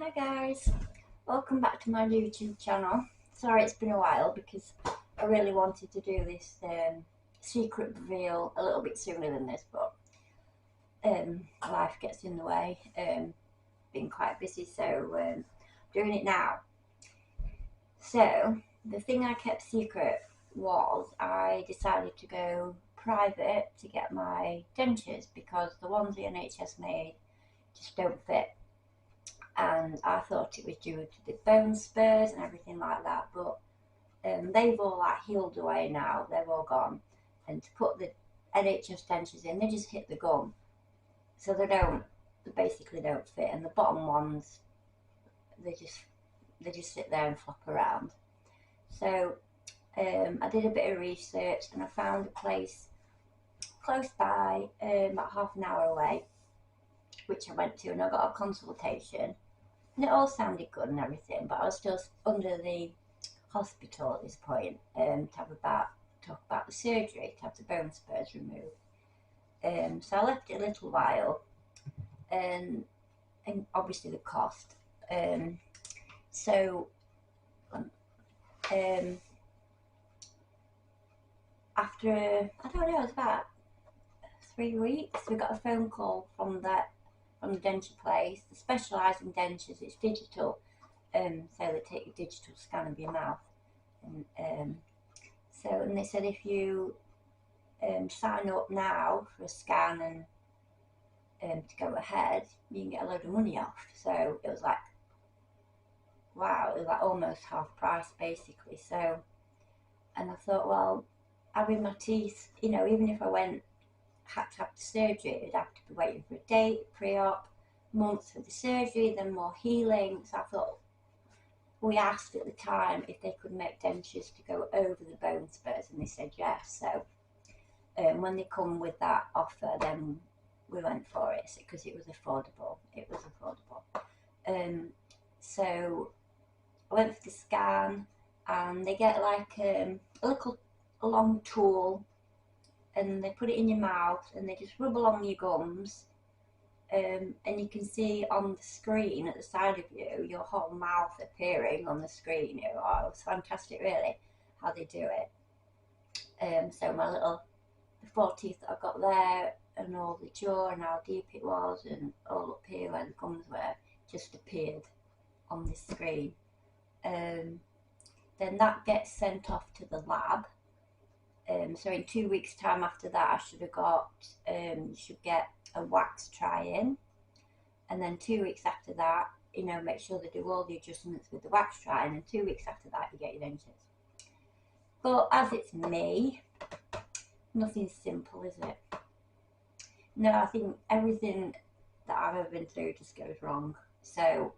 Hi guys, welcome back to my YouTube channel. Sorry it's been a while because I really wanted to do this secret reveal a little bit sooner than this, but life gets in the way. Been quite busy, so doing it now. So the thing I kept secret was I decided to go private to get my dentures because the ones the NHS made just don't fit, and I thought it was due to the bone spurs and everything like that, but they've all like healed away now. They're all gone, and to put the NHS dentures in, they just hit the gum, so they basically don't fit. And the bottom ones, they just they just sit there and flop around. So I did a bit of research and I found a place close by, about half an hour away, which I went to, and I got a consultation. And it all sounded good and everything, but I was still under the hospital at this point, to talk about the surgery, to have the bone spurs removed. So I left it a little while, and obviously the cost. Um, so um, after I don't know, it was about 3 weeks, we got a phone call from the denture place. They specialise in dentures. It's digital, so they take a digital scan of your mouth, and and they said if you sign up now for a scan and to go ahead, you can get a load of money off. So it was like, wow, it was like almost half price basically. So, and I thought, well, having my teeth, even if I had to have the surgery, it'd have to be waiting for a date, pre-op, months for the surgery, then more healing. So I thought, we asked at the time if they could make dentures to go over the bone spurs, and they said yes. So when they come with that offer, then we went for it because it was affordable. It was affordable. Um, so I went for the scan, and they get like a long tool, and they put it in your mouth, and they just rub along your gums. And you can see on the screen at the side of you your whole mouth appearing on the screen. It was fantastic, really, how they do it. So my little the 4 teeth that I got there, and all the jaw and how deep it was, and all up here where the gums were, just appeared on this screen. Um, then that gets sent off to the lab. So in 2 weeks' time after that, I should have got, you should get a wax try-in, and then 2 weeks after that, make sure they do all the adjustments with the wax try-in, and 2 weeks after that, you get your dentures. But as it's me, nothing's simple, is it? No, I think everything that I've ever been through just goes wrong. So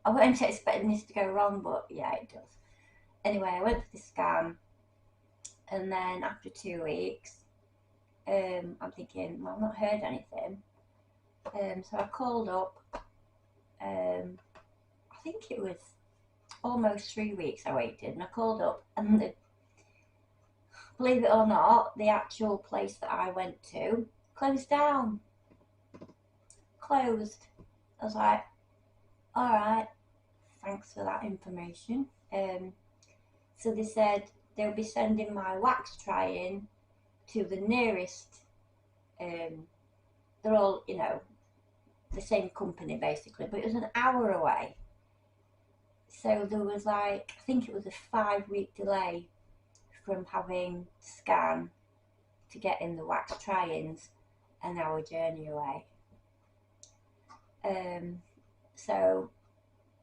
I weren't expecting this to go wrong, but yeah, it does. Anyway, I went for the scan, and then after 2 weeks, I'm thinking, well, I've not heard anything. So I called up. I think it was almost 3 weeks I waited, and I called up, and believe it or not, the actual place that I went to closed down. Closed. I was like, all right, thanks for that information. So they said they'll be sending my wax try-in to the nearest. They're all, the same company basically, but it was an hour away. So there was like, I think it was a 5 week delay from having to scan to getting the wax try-ins, an hour journey away. So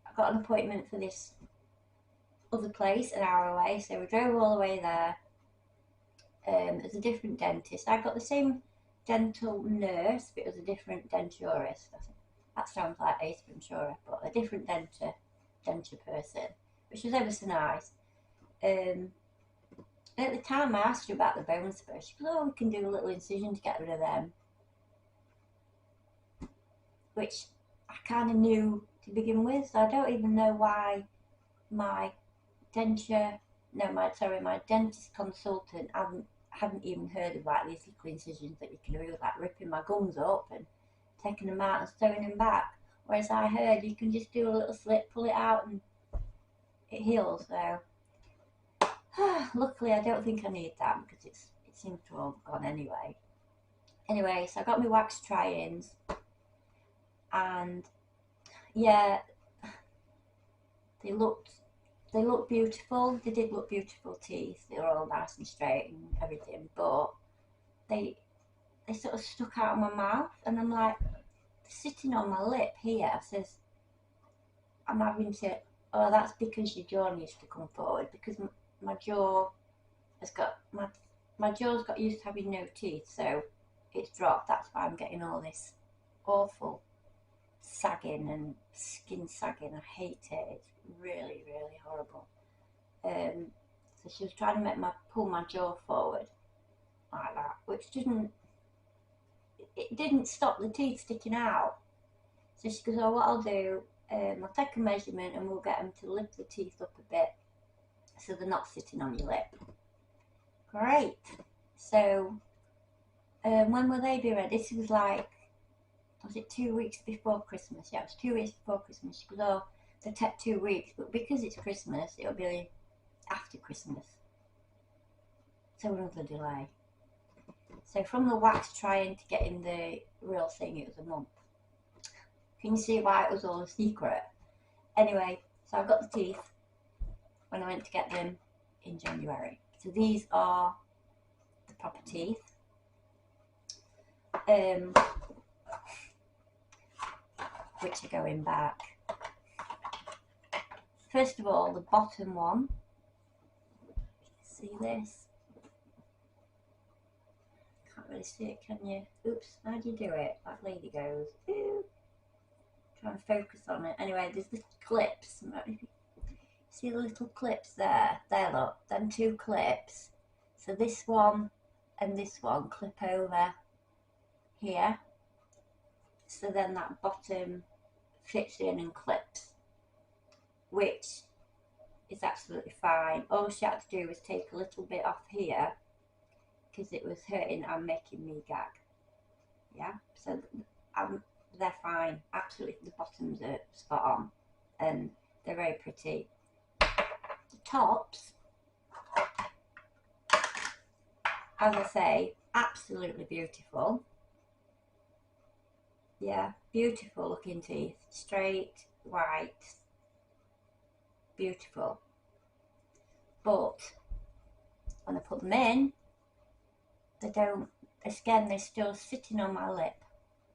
I got an appointment for this other place an hour away, so we drove all the way there. There's a different dentist. I got the same dental nurse, but it was a different denturist. That sounds like Ace Ventura, but a different denture person, which was ever so nice. At the time I asked her about the bone spurs. She goes, oh, we can do a little incision to get rid of them, which I kind of knew to begin with, so I don't even know why my denture, no, my dentist consultant hadn't even heard of like these little incisions that you can do, like ripping my gums up and taking them out and sewing them back. Whereas I heard you can just do a little slip, pull it out, and it heals. So luckily, I don't think I need that because it seems to have gone anyway. Anyway, so I got my wax try-ins, and yeah, they looked beautiful. They did look beautiful teeth. They were all nice and straight and everything, but they sort of stuck out of my mouth, and I'm like, sitting on my lip here says I'm having to. Oh, that's because your jaw needs to come forward because my jaw has got my jaw's got used to having no teeth, so it's dropped. That's why I'm getting all this awful sagging and skin sagging. I hate it. It's really, really horrible. So she was trying to make pull my jaw forward like that, which didn't stop the teeth sticking out. So she goes, oh, what I'll do, I'll take a measurement and we'll get them to lift the teeth up a bit so they're not sitting on your lip. Great. So when will they be ready? This was like, was it 2 weeks before Christmas? Yeah, it was 2 weeks before Christmas. She goes, oh, they take 2 weeks, but because it's Christmas, it'll be after Christmas. So another delay. So from the wax trying to get in the real thing, it was a month. Can you see why it was all a secret? Anyway, so I got the teeth when I went to get them in January. So these are the proper teeth. Which are going back. First of all, the bottom one. See this? Can't really see it, can you? Oops, how do you do it? That lady goes, ooh. Try and focus on it. Anyway, there's the clips. See the little clips there? There, look. Them 2 clips. So this one and this one clip over here. So then that bottom fits in and clips, which is absolutely fine. All she had to do was take a little bit off here because it was hurting and making me gag. Yeah, so they're fine. Absolutely, the bottoms are spot on and they're very pretty. The tops, as I say, absolutely beautiful. Yeah, beautiful looking teeth, straight, white, beautiful. But when I put them in, they don't, again, they're still sitting on my lip.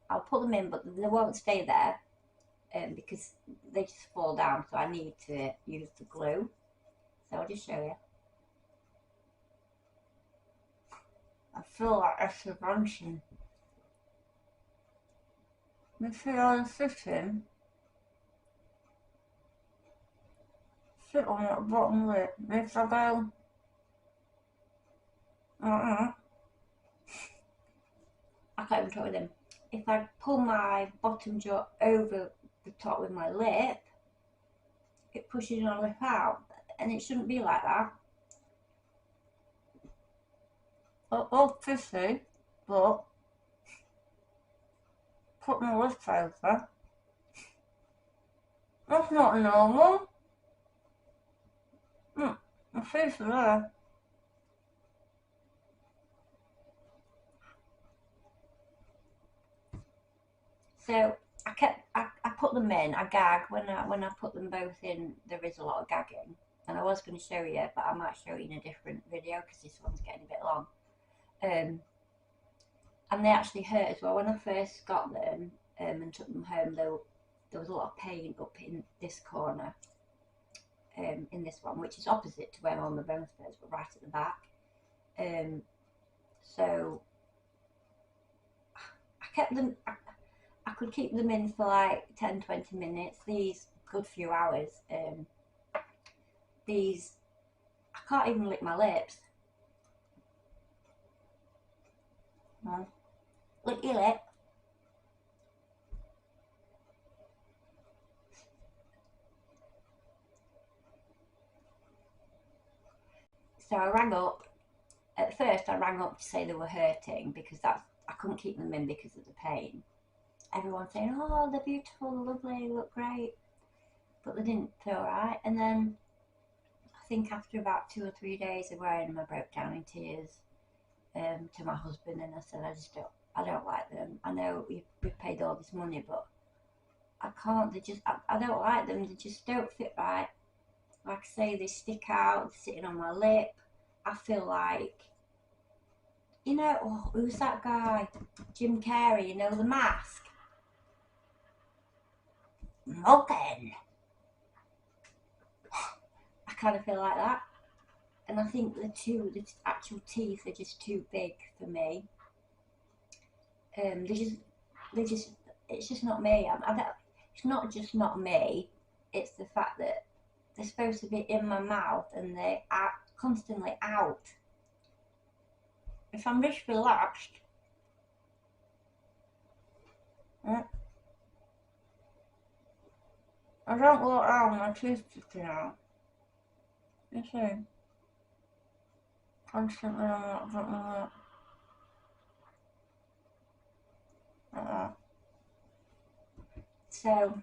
I'll put them in, but they won't stay there because they just fall down, so I need to use the glue. So I'll just show you. I feel like a subvention. I feel I'm sitting. Sit on that bottom lip. If I go, I can't even talk with him. If I pull my bottom jaw over the top with my lip, it pushes my lip out, and it shouldn't be like that. All pretty, but put my lip over. That's not normal. My face is there. So I put them in. I gag when I put them both in. There is a lot of gagging, and I was going to show you, but I might show you in a different video because this one's getting a bit long. And they actually hurt as well. When I first got them and took them home, there was a lot of pain up in this corner, in this one, which is opposite to where all my bone spurs were, right at the back. So I kept them. I could keep them in for like 10-20 minutes. These good few hours. These I can't even lick my lips. No. Lick your lip. So I rang up. At first I rang up to say they were hurting because I couldn't keep them in because of the pain. everyone saying, oh, they're beautiful, lovely, look great, but they didn't feel right. And then I think after about 2 or 3 days of wearing them, I broke down in tears to my husband, and I said, I don't like them. I know we've paid all this money, but I can't. I don't like them. They just don't fit right. Like I say, they stick out, sitting on my lip. I feel like, oh, who's that guy? Jim Carrey, The Mask? Muggin. I kind of feel like that. And I think the actual teeth are just too big for me. It's just not me. It's not just not me. It's the fact that they're supposed to be in my mouth and they are constantly out. If I'm just relaxed, I don't go around my teeth sticking out. You see? Constantly on that. So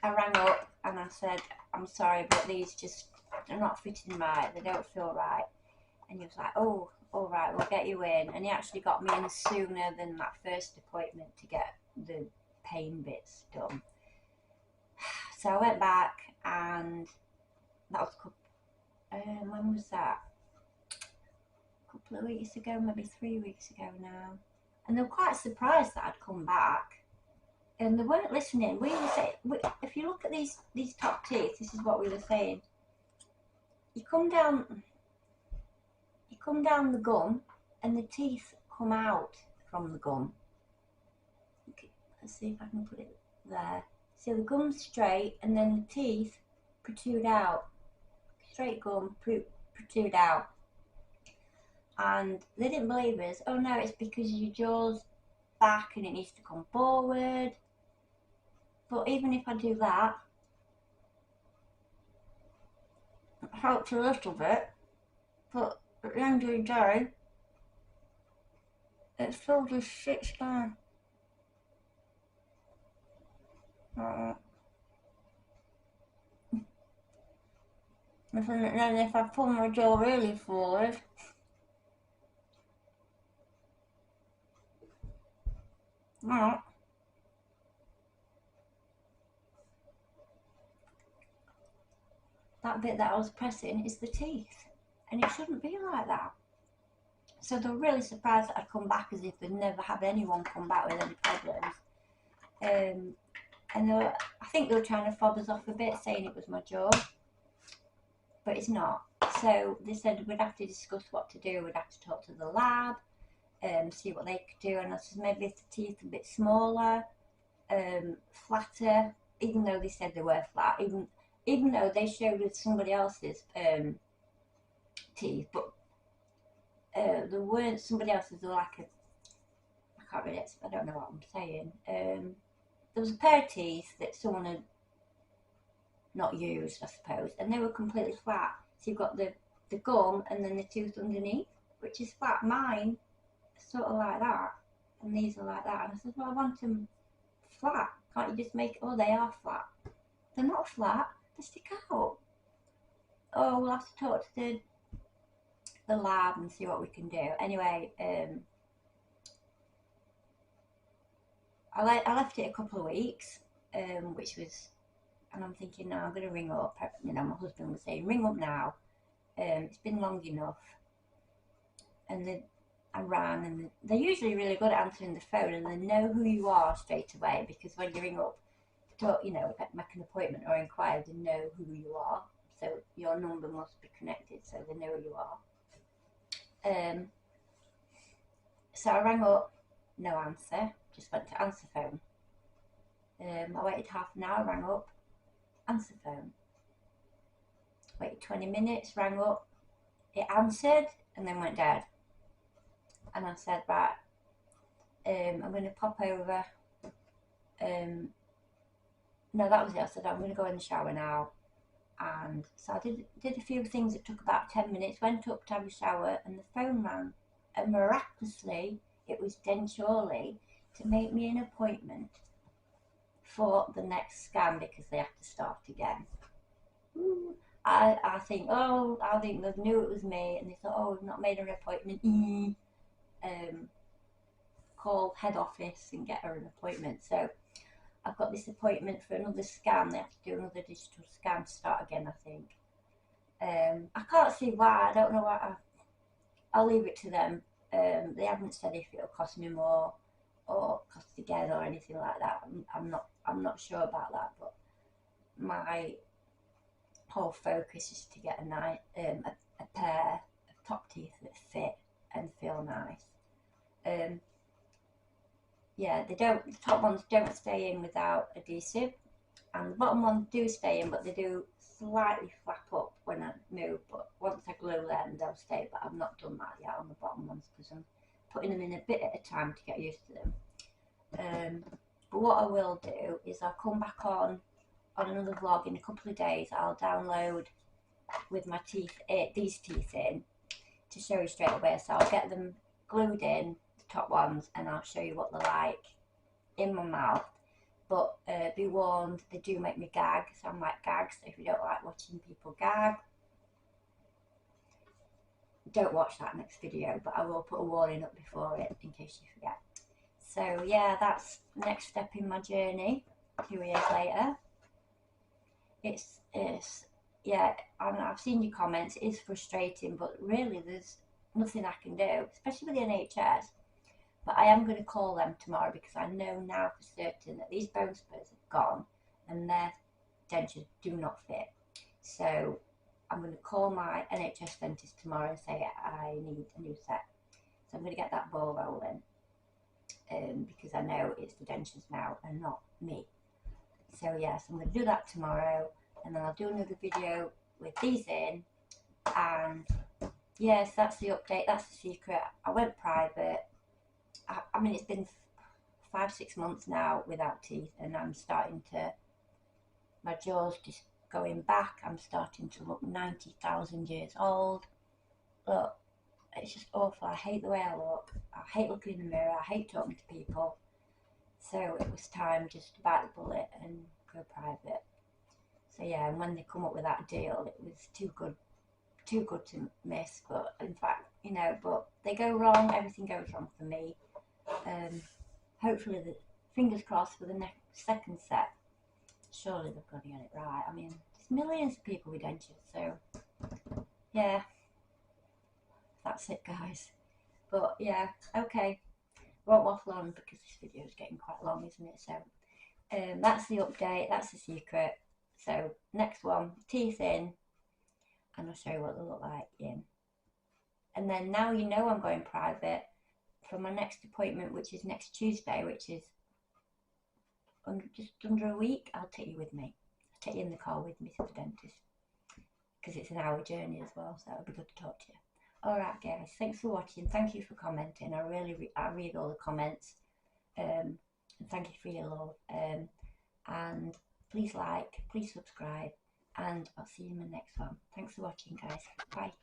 I rang up and I said, I'm sorry, but they're not fitting right, they don't feel right. And he was like, oh, all right, we'll get you in. And he actually got me in sooner than that first appointment to get the pain bits done. So I went back, and that was when was that? A couple of weeks ago, maybe 3 weeks ago now. And they were quite surprised that I'd come back. And they weren't listening. We were saying, if you look at these top teeth, this is what we were saying. You come down the gum, and the teeth come out from the gum. Okay, let's see if I can put it there. So the gum's straight, and then the teeth protrude out. Straight gum protrude out. And they didn't believe us. Oh no, it's because your jaw's back and it needs to come forward. But even if I do that, it helps a little bit. But at the end of the day, it still just sits down. And then if I pull my jaw really forward, that bit that I was pressing is the teeth, and it shouldn't be like that. So they were really surprised that I'd come back, as if they'd never had anyone come back with any problems. And I think they were trying to fob us off a bit, saying it was my jaw, but it's not. So they said we'd have to discuss what to do. We'd have to talk to the lab, see what they could do. And I said maybe if the teeth are a bit smaller, flatter, even though they said they were flat, even though they showed us somebody else's teeth, but there weren't somebody else's. They were like I can't read it. I don't know what I'm saying. There was a pair of teeth that someone had not used, I suppose, and they were completely flat. So you've got the gum and then the tooth underneath, which is flat. Mine are sort of like that, and these are like that. And I said, well, I want them flat. Can't you just make? Oh, they are flat. They're not flat. They stick out. Oh, we'll have to talk to the lab and see what we can do. Anyway, I left it a couple of weeks, which was, and I'm thinking, now I'm going to ring up. My husband was saying, ring up now. It's been long enough. And I rang, and they're usually really good at answering the phone, and they know who you are straight away, because when you ring up to talk, make an appointment or inquire, they know who you are. So your number must be connected, so they know who you are. So I rang up, no answer, just went to answer phone. I waited half an hour, rang up, answer phone. Waited 20 minutes, rang up, it answered, and then went dead. And I said, right, I'm going to pop over. No, that was it. I said, I'm going to go in the shower now. And so I did a few things. It took about 10 minutes, went up to have a shower, and the phone rang. And miraculously, it was Denture. to make me an appointment for the next scan because they have to start again. I think, oh, I think they knew it was me and they thought, oh, we've not made an appointment. Call head office and get her an appointment. So I've got this appointment for another scan. They have to do another digital scan to start again, I think. I can't see why. I don't know why. I'll leave it to them. They haven't said if it'll cost me more or cost again or anything like that. I'm not sure about that, but my whole focus is to get a pair of top teeth that fit and feel nice. Yeah, the top ones don't stay in without adhesive, and the bottom ones do stay in, but they do slightly flap up when I move. But once I glue them, they'll stay. But I've not done that yet on the bottom ones because I'm putting them in a bit at a time to get used to them. But what I will do is I'll come back on another vlog in a couple of days. I'll download with my teeth, these teeth in, to show you straight away. So I'll get them glued in, the top ones, and I'll show you what they're like in my mouth. But be warned, they do make me gag, so I'm like gags. So if you don't like watching people gag, don't watch that next video, but I will put a warning up before it in case you forget. So yeah, that's the next step in my journey 2 years later. It's yeah, I've seen your comments. It is frustrating, but really there's nothing I can do, especially with the NHS. But I am going to call them tomorrow because I know now for certain that these bone spurs have gone and their dentures do not fit. So I'm going to call my NHS dentist tomorrow and say I need a new set. So I'm going to get that ball rolling because I know it's the dentures now and not me. So yes, I'm going to do that tomorrow, and then I'll do another video with these in. And yes, that's the update. That's the secret. I went private. I mean, it's been 5-6 months now without teeth, and I'm starting to, my jaw's just going back. I'm starting to look 90,000 years old. Look, it's just awful. I hate the way I look. I hate looking in the mirror. I hate talking to people. So it was time just to bite the bullet and go private. So yeah, and when they come up with that deal, it was too good to miss. But in fact, you know, but they go wrong. Everything goes wrong for me. Hopefully, fingers crossed for the next second set. Surely they're going to get it right. I mean, there's millions of people with dentures, so yeah, that's it, guys. But yeah, okay, won't waffle on because this video is getting quite long, isn't it? So that's the update. That's the secret. So next one, teeth in, and I'll show you what they look like in. And then now you know I'm going private. For my next appointment, which is next Tuesday, which is just under a week, I'll take you with me. I'll take you in the car with me to the dentist because it's an hour journey as well, so it'll be good to talk to you. Alright guys, thanks for watching. Thank you for commenting. I read all the comments, and thank you for your love, and please like, please subscribe, and I'll see you in the next one. Thanks for watching, guys. Bye.